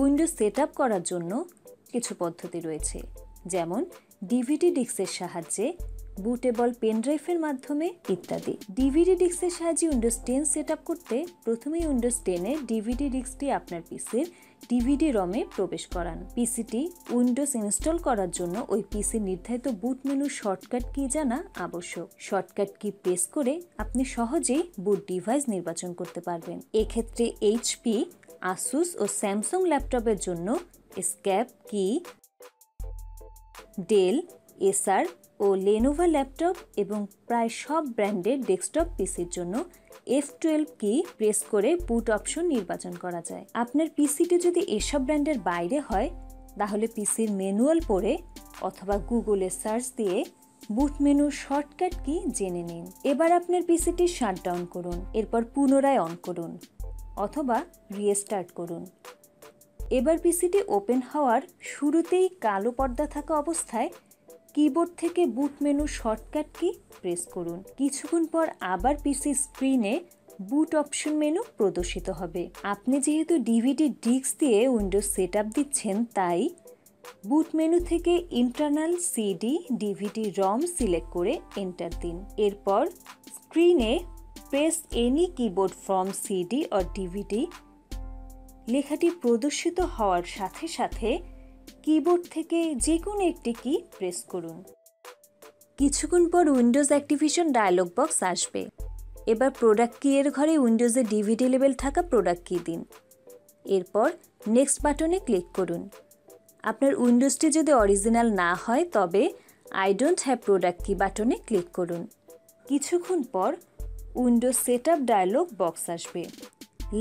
Windows setup করার জন্য কিছু পদ্ধতি রয়েছে, যেমন ডিভিডি ডিস্কের সাহায্যে, বুটেবল পেনড্রাইভের মাধ্যমে ইত্যাদি। ডিভিডি ডিস্কের সাহায্যে উইন্ডোজ 10 সেটআপ করতে প্রথমেই উইন্ডোজ 10 এ ডিভিডি ডিস্কটি আপনার পিসির ডিভিডি রমে প্রবেশ করান। পিসিটি উইন্ডোজ ইনস্টল করার জন্য ওই পিসির নির্ধারিত বুট মেনুর শর্টকাট কি জানা আবশ্যক। শর্টকাট কি প্রেস করে আপনি সহজেই বুট ডিভাইস নির্বাচন করতে পারবেন। এক্ষেত্রে এইচপি, আসুস ও স্যামসাং ল্যাপটপের জন্য এসকেপ কি, ডেল, এসার ও লেনোভো ল্যাপটপ এবং প্রায় সব ব্র্যান্ডের ডেস্কটপ পিসির জন্য F12 কি প্রেস করে বুট অপশন নির্বাচন করা যায়। আপনার পিসিটি যদি এসব ব্র্যান্ডের বাইরে হয় তাহলে পিসির ম্যানুয়াল পড়ে অথবা গুগলে সার্চ দিয়ে বুট মেনুর শর্টকাট কি জেনে নিন। এবার আপনার পিসিটি শাটডাউন করুন, এরপর পুনরায় অন করুন অথবা রিস্টার্ট করুন। এবার পিসিটি ওপেন হওয়ার শুরুতেই কালো পর্দা থাকা অবস্থায় কিবোর্ড থেকে বুট মেনু শর্টকাট কি প্রেস করুন। কিছুক্ষণ পর আবার পিসি স্ক্রিনে বুট অপশন মেনু প্রদর্শিত হবে। আপনি যেহেতু ডিভিডি ডিস্ক দিয়ে উইন্ডোজ সেটআপ দিচ্ছেন, তাই বুট মেনু থেকে ইন্টারনাল সিডি ডিভিডি রম সিলেক্ট করে এন্টার দিন। এরপর স্ক্রিনে press any keyboard from CD or DVD লেখাটি প্রদর্শিত হওয়ার সাথে সাথে কিবোর্ড থেকে যে কোনো একটি কি প্রেস করুন। কিছুক্ষণ পর উইন্ডোজ অ্যাক্টিভেশন ডায়লগ বক্স আসবে। এবার প্রোডাক্ট কি এর ঘরে উইন্ডোজে ডিভিডি লেবেল থাকা প্রোডাক্ট কি দিন। এরপর নেক্সট বাটনে ক্লিক করুন। আপনার উইন্ডোজটি যদি অরিজিনাল না হয় তবে আই ডোন্ট হ্যাভ প্রোডাক্ট কি বাটনে ক্লিক করুন। কিছুক্ষণ পর উইন্ডোজ সেটআপ ডায়লগ বক্স আসবে।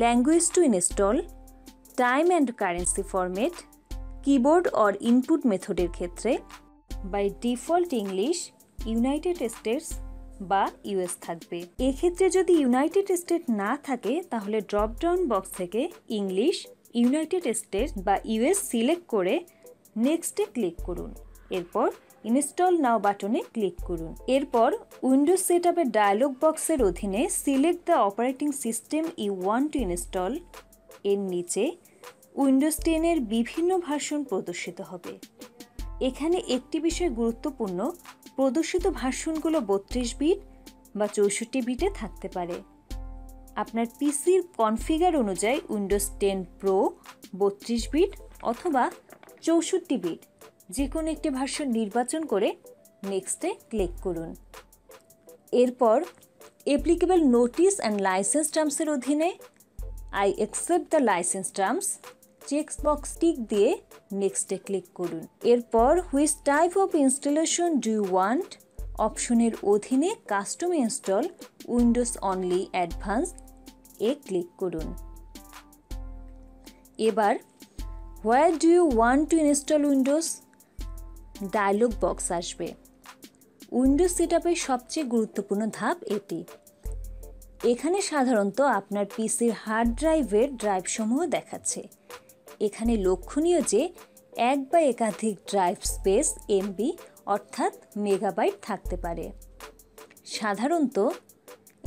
Language to install, time and currency format, keyboard or input মেথডের ক্ষেত্রে by default English, United States বা ইউএস থাকবে। এক্ষেত্রে যদি ইউনাইটেড স্টেট না থাকে তাহলে ড্রপডাউন বক্স থেকে ইংলিশ, ইউনাইটেড স্টেটস বা ইউএস সিলেক্ট করে নেক্সটে ক্লিক করুন। এরপর ইনস্টল নাও বাটনে ক্লিক করুন। এরপর উইন্ডোজ সেটআপের ডায়লগ বক্সের অধীনে select the operating system you want to install এর নিচে উইন্ডোজ 10 এর বিভিন্ন ভার্সন প্রদর্শিত হবে। এখানে একটি বিষয় গুরুত্বপূর্ণ, প্রদর্শিত ভার্সনগুলো 32 বিট বা 64 বিটে থাকতে পারে। আপনার পিসির কনফিগার অনুযায়ী উইন্ডোজ 10 প্রো 32 বিট অথবা 64 বিট যে কোনো একটি ভার্সন নির্বাচন করে নেক্সটে ক্লিক করুন। এরপর অ্যাপ্লিকেবল নোটিস অ্যান্ড লাইসেন্স টার্মসের অধীনে I accept the licence terms check box tick দিয়ে নেক্সটে ক্লিক করুন। এরপর which type of installation do you want অপশনের অধীনে custom install Windows only advance এ ক্লিক করুন। এবার where do you want to install Windows dialog box আসবে। উইন্ডোজ সেটআপের সবচেয়ে গুরুত্বপূর্ণ ধাপ এটি। এখানে সাধারণত আপনার পিসির হার্ড ড্রাইভের ড্রাইভসমূহ দেখাচ্ছে। এখানে লক্ষণীয় যে এক বা একাধিক ড্রাইভ স্পেস এমবি অর্থাৎ মেগাবাইট থাকতে পারে। সাধারণত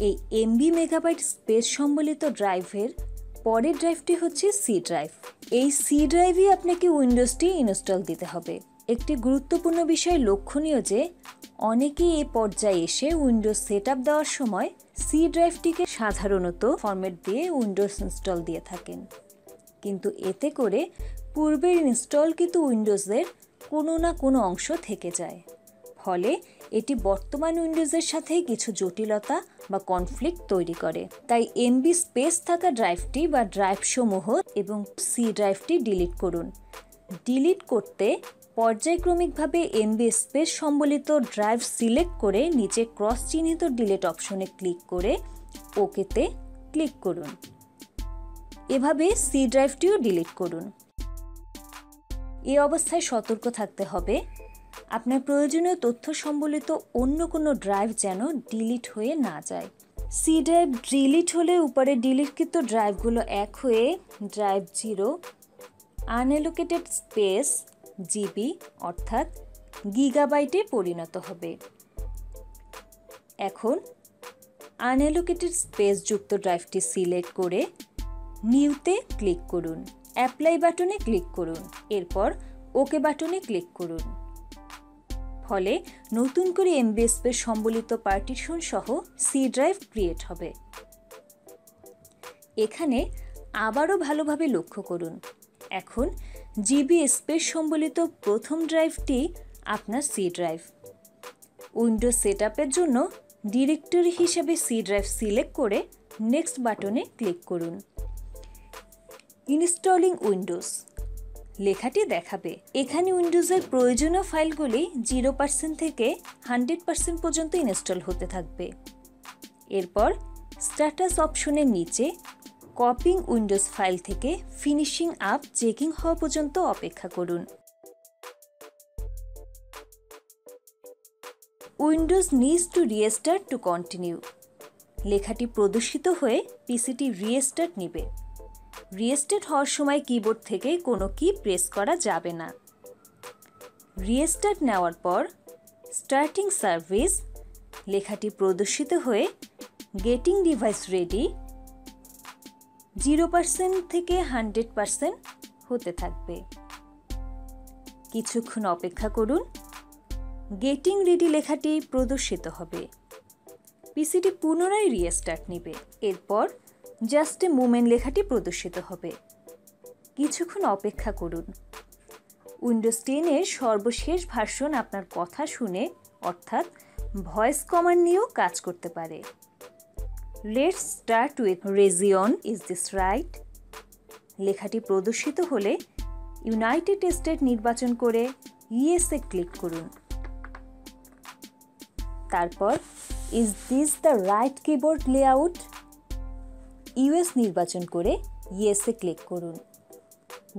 এই এমবি মেগাবাইট স্পেস সম্বলিত ড্রাইভের পরের ড্রাইভটি হচ্ছে সি ড্রাইভ। এই সি ড্রাইভই আপনাকে উইন্ডোজটি ইনস্টল দিতে হবে। একটি গুরুত্বপূর্ণ বিষয় লক্ষণীয় যে অনেকেই এই পর্যায়ে এসে উইন্ডোজ সেটআপ দেওয়ার সময় সি ড্রাইভটিকে সাধারণত ফরম্যাট দিয়ে উইন্ডোজ ইনস্টল দিয়ে থাকেন, কিন্তু এতে করে পূর্বের ইনস্টলকৃত উইন্ডোজের কোনো না কোনো অংশ থেকে যায়। ফলে এটি বর্তমান উইন্ডোজের সাথে কিছু জটিলতা বা কনফ্লিক্ট তৈরি করে। তাই এমবি স্পেস থাকা ড্রাইভটি বা ড্রাইভসমূহ এবং সি ড্রাইভটি ডিলিট করুন। ডিলিট করতে পর্যায়ক্রমিকভাবে এমবি স্পেস সম্বলিত ড্রাইভ সিলেক্ট করে নিচে ক্রস চিহ্নিত ডিলিট অপশনে ক্লিক করে ওকেতে ক্লিক করুন। এভাবে সি ড্রাইভটিও ডিলিট করুন। এই অবস্থায় সতর্ক থাকতে হবে আপনার প্রয়োজনীয় তথ্য সম্বলিত অন্য কোনো ড্রাইভ যেন ডিলিট হয়ে না যায়। সি ড্রাইভ ডিলিট হলে উপরে ডিলিটকৃত ড্রাইভগুলো এক হয়ে ড্রাইভ 0 আনএলোকেটেড স্পেস জিবি অর্থাৎ গিগাবাইটে পরিণত হবে। এখন আনএলোকেটেড স্পেস যুক্ত ড্রাইভটি সিলেক্ট করে নিউতে ক্লিক করুন। অ্যাপ্লাই বাটনে ক্লিক করুন, এরপর ওকে বাটনে ক্লিক করুন। ফলে নতুন করে এমবি স্পেস সম্বলিত পার্টিশন সহ সি ড্রাইভ ক্রিয়েট হবে। এখানে আবারও ভালোভাবে লক্ষ্য করুন, এখন জিবি স্পেস সম্বলিত প্রথম ড্রাইভটি আপনার সি ড্রাইভ। উইন্ডোজ সেটআপের জন্য ডিরেক্টরি হিসেবে সি ড্রাইভ সিলেক্ট করে নেক্সট বাটনে ক্লিক করুন। ইনস্টলিং উইন্ডোজ লেখাটি দেখাবে। এখানে উইন্ডোজের প্রয়োজনীয় ফাইলগুলি 0% থেকে 100% পর্যন্ত ইনস্টল হতে থাকবে। এরপর স্ট্যাটাস অপশনের নিচে কপিং উইন্ডোজ ফাইল থেকে ফিনিশিং আপ চেকিং হওয়া পর্যন্ত অপেক্ষা করুন। Windows needs to restart to continue লেখাটি প্রদর্শিত হয়ে পিসিটি রিস্টার্ট নেবে। রিস্টার্ট হওয়ার সময় কিবোর্ড থেকে কোনো কি প্রেস করা যাবে না। রিস্টার্ট নেওয়ার পর স্টার্টিং সার্ভিস লেখাটি প্রদর্শিত হয়ে গেটিং ডিভাইস রেডি 0% থেকে 100% হতে থাকবে। কিছুক্ষণ অপেক্ষা করুন, গেটিং রেডি লেখাটি প্রদর্শিত হবে। পিসিটি পুনরায় রিস্টার্ট নেবে, এরপর জাস্ট এ মোমেন্ট লেখাটি প্রদর্শিত হবে। কিছুক্ষণ অপেক্ষা করুন। উইন্ডোজ 10 এর সর্বশেষ ভার্সন আপনার কথা শুনে অর্থাৎ ভয়েস কমান্ড নিয়েও কাজ করতে পারে। Let's start with region, is this right লেখাটি প্রদর্শিত হলে ইউনাইটেড স্টেট নির্বাচন করে ইয়েসে ক্লিক করুন। তারপর is this the right keyboard layout US নির্বাচন করে ইয়েসে ক্লিক করুন।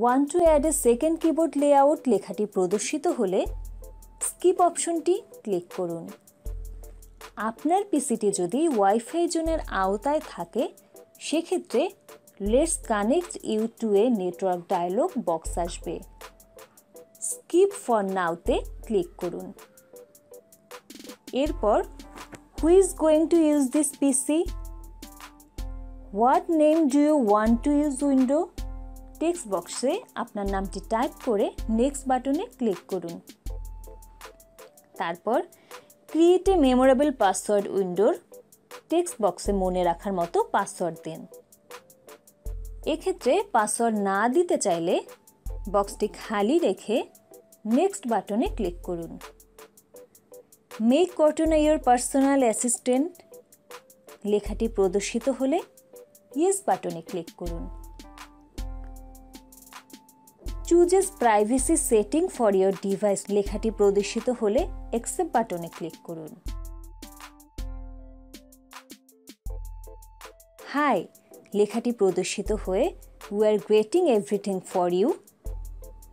Want to add a second keyboard layout লেখাটি প্রদর্শিত হলে স্কিপ অপশনটি ক্লিক করুন। আপনার পিসিটি যদি ওয়াইফাই জোনের আওতায় থাকে সেক্ষেত্রে let's connect you to a network dialog box আসবে। স্কিপ ফর নাওতে ক্লিক করুন। এরপর who is going to use this PC, what name do you want to use window text বক্সে আপনার নামটি টাইপ করে নেক্সট বাটনে ক্লিক করুন। তারপর ক্রিয়েট এ মেমোরেবল পাসওয়ার্ড উইন্ডোর টেক্সট বক্সে মনে রাখার মতো পাসওয়ার্ড দিন। এক্ষেত্রে পাসওয়ার্ড না দিতে চাইলে বক্সটি খালি রেখে নেক্সট বাটনে ক্লিক করুন। মেক কর্টানা ইয়োর পার্সোনাল অ্যাসিস্ট্যান্ট লেখাটি প্রদর্শিত হলে ইয়েস বাটনে ক্লিক করুন। Chooses privacy setting for your device লেখাটি প্রদর্শিত হলে অ্যাকসেপ্ট বাটনে ক্লিক করুন। হাই লেখাটি প্রদর্শিত হয়ে we are getting everything for you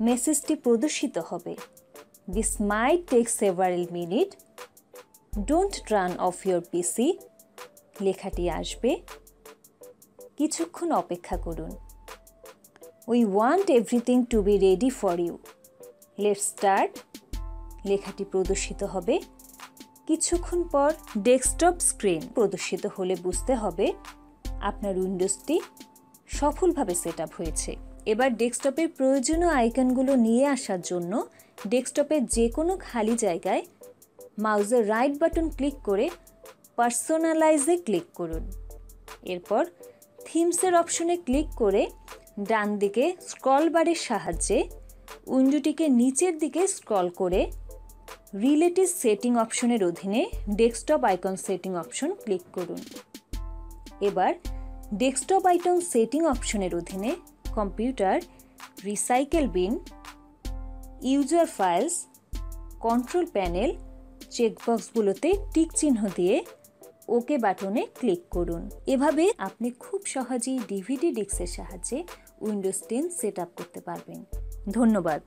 মেসেজটি প্রদর্শিত হবে। This might take several minutes, don't turn off your PC লেখাটি আসবে। কিছুক্ষণ অপেক্ষা করুন। We want everything to be ready for you, let's start লেখাটি প্রদর্শিত হবে। কিছুক্ষণ পর ডেস্কটপ স্ক্রিন প্রদর্শিত হলে বুঝতে হবে আপনার উইন্ডোজটি সফলভাবে সেট আপ হয়েছে। এবার ডেস্কটপের প্রয়োজনীয় আইকনগুলো নিয়ে আসার জন্য ডেস্কটপের যে কোনো খালি জায়গায় মাউসের রাইট বাটন ক্লিক করে পার্সোনালাইজে ক্লিক করুন। এরপর থিমসের অপশনে ক্লিক করে ডান দিকে স্ক্রল বারের সাহায্যে উইন্ডোটিকে নিচের দিকে স্ক্রল করে রিলেটিভ সেটিং অপশনের অধীনে desktop icon setting option click করুন। এবার ডেস্কটপ আইকন সেটিং অপশনের অধীনে computer, recycle bin, user files, control panel চেকবক্সগুলোতে টিক চিহ্ন দিয়ে ওকে বাটনে ক্লিক করুন। এভাবে আপনি খুব সহজেই ডিভিডি ডিস্কের সাহায্যে উইন্ডোজ 10 সেট আপ করতে পারবেন। ধন্যবাদ।